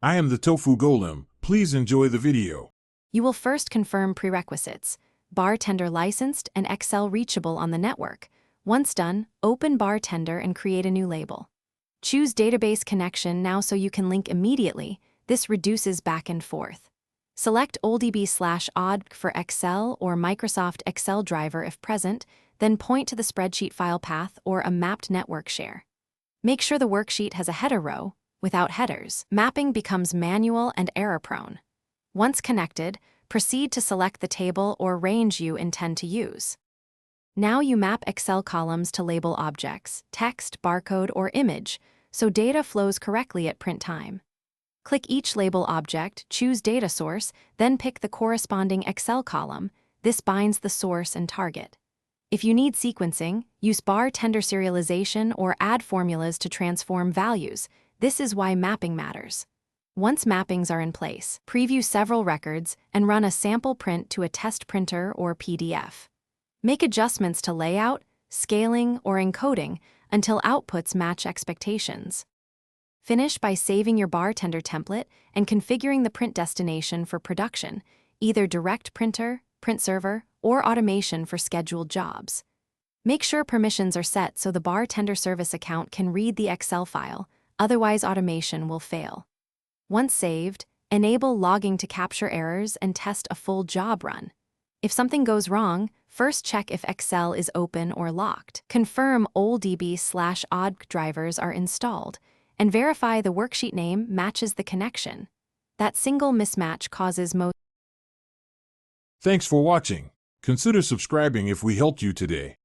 I am the Tofu Golem. Please enjoy the video. You will first confirm prerequisites: Bartender licensed and Excel reachable on the network. Once done, open Bartender and create a new label. Choose database connection now so you can link immediately. This reduces back and forth. Select OLDB/ODD for Excel or Microsoft Excel driver if present, then point to the spreadsheet file path or a mapped network share. Make sure the worksheet has a header row. Without headers, mapping becomes manual and error-prone. Once connected, proceed to select the table or range you intend to use. Now you map Excel columns to label objects, text, barcode, or image, so data flows correctly at print time. Click each label object, choose data source, then pick the corresponding Excel column. This binds the source and target. If you need sequencing, use Bartender serialization or add formulas to transform values. This is why mapping matters. Once mappings are in place, preview several records and run a sample print to a test printer or PDF. Make adjustments to layout, scaling, or encoding until outputs match expectations. Finish by saving your Bartender template and configuring the print destination for production, either direct printer, print server, or automation for scheduled jobs. Make sure permissions are set so the Bartender service account can read the Excel file, otherwise automation will fail. Once saved, enable logging to capture errors and test a full job run. If something goes wrong, first check if Excel is open or locked. Confirm OLDB/ODD drivers are installed, and verify the worksheet name matches the connection. That single mismatch causes most. Thanks for watching. Consider subscribing if we helped you today.